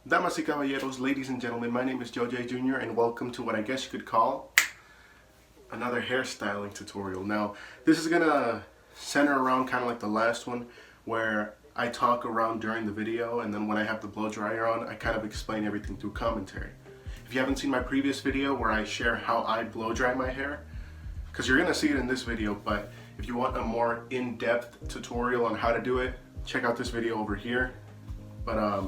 Damas y caballeros, ladies and gentlemen, my name is Joe J. Jr. and welcome to what I guess you could call another hairstyling tutorial. Now, this is gonna center around kind of like the last one where I talk around during the video, and then when I have the blow dryer on, I kind of explain everything through commentary. If you haven't seen my previous video where I share how I blow dry my hair, because you're gonna see it in this video, but if you want a more in-depth tutorial on how to do it, check out this video over here. But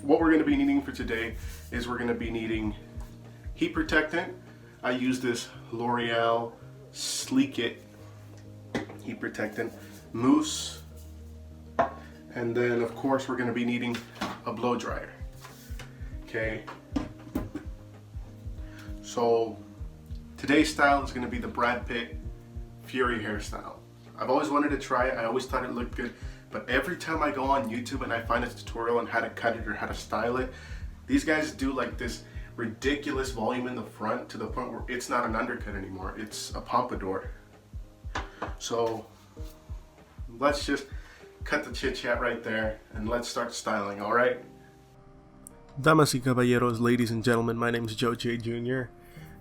what we're going to be needing for today is we're going to be needing heat protectant. I use this L'Oreal Sleek It heat protectant, mousse, and then of course we're going to be needing a blow dryer. Okay, so today's style is going to be the Brad Pitt Fury hairstyle. I've always wanted to try it. I always thought it looked good. But every time I go on YouTube and I find a tutorial on how to cut it or how to style it, these guys do like this ridiculous volume in the front to the point where it's not an undercut anymore. It's a pompadour. So let's just cut the chit chat right there and let's start styling, all right? Damas y caballeros, ladies and gentlemen, my name is Joe J. Jr.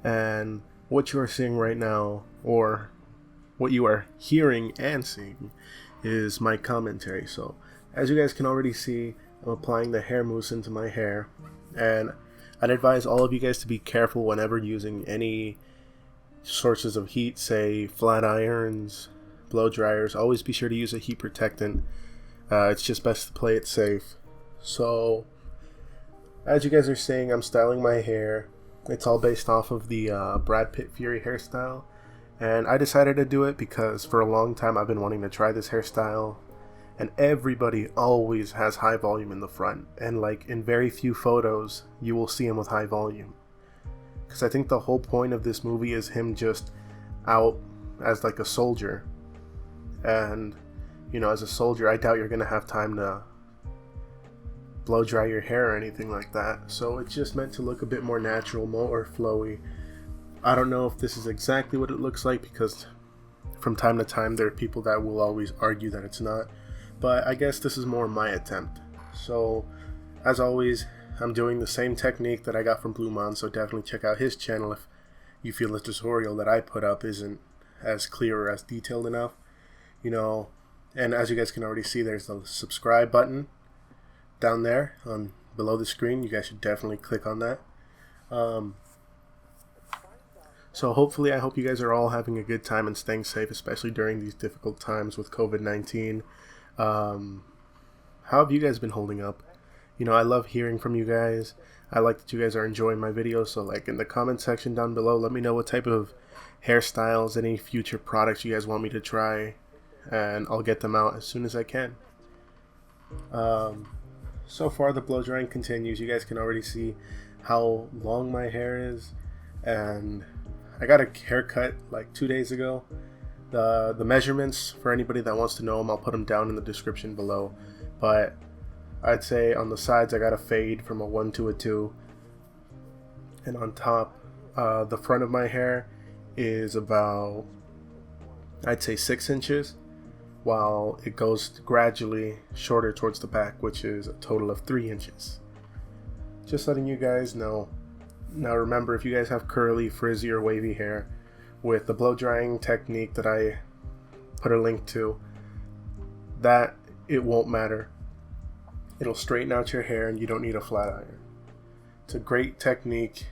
And what you are seeing right now, or what you are hearing and seeing, is my commentary. So as you guys can already see, I'm applying the hair mousse into my hair, and I'd advise all of you guys to be careful whenever using any sources of heat, say flat irons, blow dryers. Always be sure to use a heat protectant. It's just best to play it safe. So as you guys are seeing, I'm styling my hair. It's all based off of the Brad Pitt Fury hairstyle. And I decided to do it because for a long time I've been wanting to try this hairstyle, and everybody always has high volume in the front, and like in very few photos you will see him with high volume. Because I think the whole point of this movie is him just out as like a soldier, and you know, as a soldier I doubt you're gonna have time to blow dry your hair or anything like that, so it's just meant to look a bit more natural, more flowy. I don't know if this is exactly what it looks like, because from time to time there are people that will always argue that it's not, but I guess this is more my attempt. So as always, I'm doing the same technique that I got from Blue Mon, so definitely check out his channel if you feel the tutorial that I put up isn't as clear or as detailed enough, you know. And as you guys can already see, there's the subscribe button down there on below the screen. You guys should definitely click on that. So hopefully, I hope you guys are all having a good time and staying safe, especially during these difficult times with COVID-19. How have you guys been holding up? You know, I love hearing from you guys. I like that you guys are enjoying my videos. So like in the comment section down below, let me know what type of hairstyles, any future products you guys want me to try, and I'll get them out as soon as I can. So far the blow drying continues. You guys can already see how long my hair is, and I got a haircut like 2 days ago. The measurements, for anybody that wants to know them, I'll put them down in the description below. But I'd say on the sides I got a fade from a 1 to a 2. And on top, the front of my hair is about, I'd say 6 inches. While it goes gradually shorter towards the back, which is a total of 3 inches. Just letting you guys know. Now remember, if you guys have curly, frizzy, or wavy hair, with the blow drying technique that I put a link to, that it won't matter. It'll straighten out your hair and you don't need a flat iron. It's a great technique,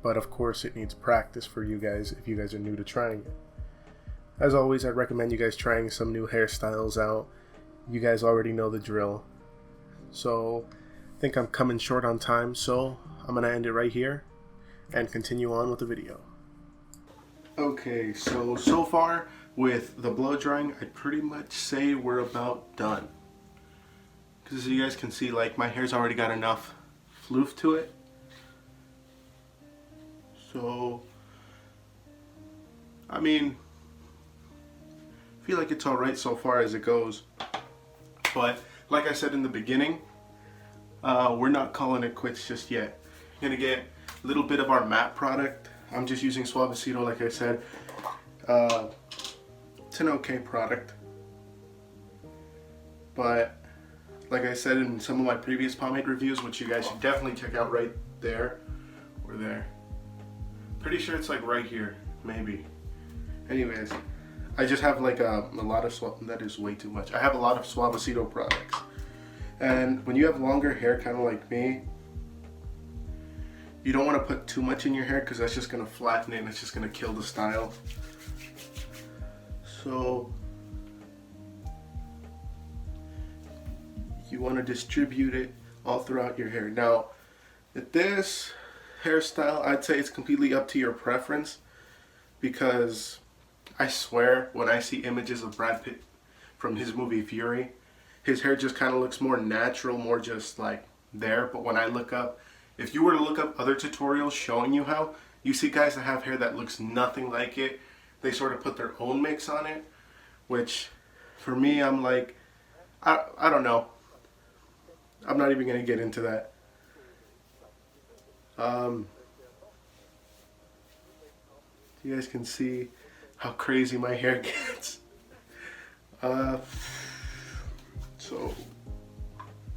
but of course it needs practice for you guys if you guys are new to trying it. As always, I'd recommend you guys trying some new hairstyles out. You guys already know the drill. So I think I'm coming short on time, so I'm gonna end it right here and continue on with the video. Okay, so far with the blow drying, I'd pretty much say we're about done. Because as you guys can see, like, my hair's already got enough floof to it. So, I mean, I feel like it's alright so far as it goes. But like I said in the beginning, we're not calling it quits just yet. You're gonna get a little bit of our matte product. I'm just using Suavecito, like I said. It's an okay product, but like I said in some of my previous pomade reviews, which you guys should definitely check out right there or there. Pretty sure it's like right here, maybe. Anyways, I just have like a lot of that is way too much. I have a lot of Suavecito products. And when you have longer hair, kind of like me, you don't want to put too much in your hair because that's just going to flatten it and it's just going to kill the style. So you want to distribute it all throughout your hair. Now, with this hairstyle, I'd say it's completely up to your preference, because I swear when I see images of Brad Pitt from his movie Fury, his hair just kind of looks more natural, more just like there. But when I look up, if you were to look up other tutorials showing you how, you see guys that have hair that looks nothing like it. They sort of put their own mix on it, which for me, I'm like, I don't know. I'm not even going to get into that. You guys can see how crazy my hair gets. So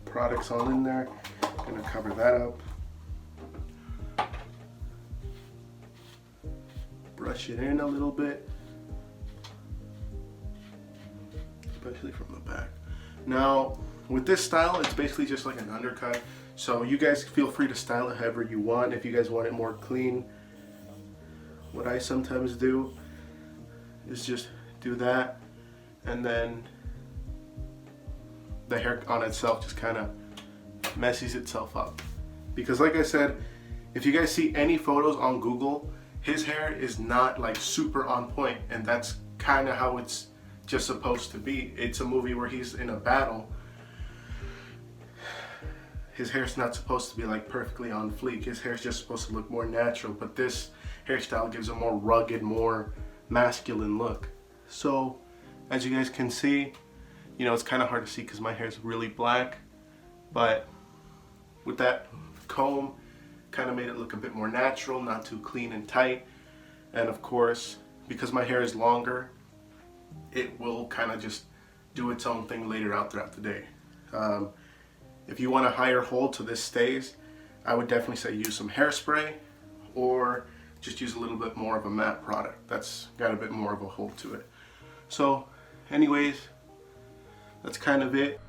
products all in there. Gonna cover that up. Brush it in a little bit, especially from the back. Now, with this style, it's basically just like an undercut. So you guys feel free to style it however you want. If you guys want it more clean, what I sometimes do is just do that, and then the hair on itself just kind of messes itself up. Because like I said, if you guys see any photos on Google, his hair is not like super on point, and that's kind of how it's just supposed to be. It's a movie where he's in a battle. His hair's not supposed to be like perfectly on fleek. His hair's just supposed to look more natural, but this hairstyle gives a more rugged, more masculine look. So as you guys can see, you know, it's kind of hard to see because my hair is really black, but with that comb, kind of made it look a bit more natural, not too clean and tight. And of course, because my hair is longer, it will kind of just do its own thing later out throughout the day. If you want a higher hold to this stays, I would definitely say use some hairspray, or just use a little bit more of a matte product that's got a bit more of a hold to it. So anyways, that's kind of it.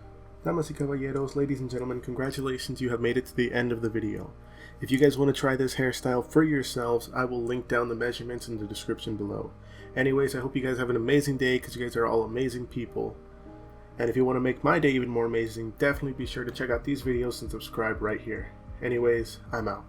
Damas y caballeros, ladies and gentlemen, congratulations, you have made it to the end of the video. If you guys want to try this hairstyle for yourselves, I will link down the measurements in the description below. Anyways, I hope you guys have an amazing day, because you guys are all amazing people. And if you want to make my day even more amazing, definitely be sure to check out these videos and subscribe right here. Anyways, I'm out.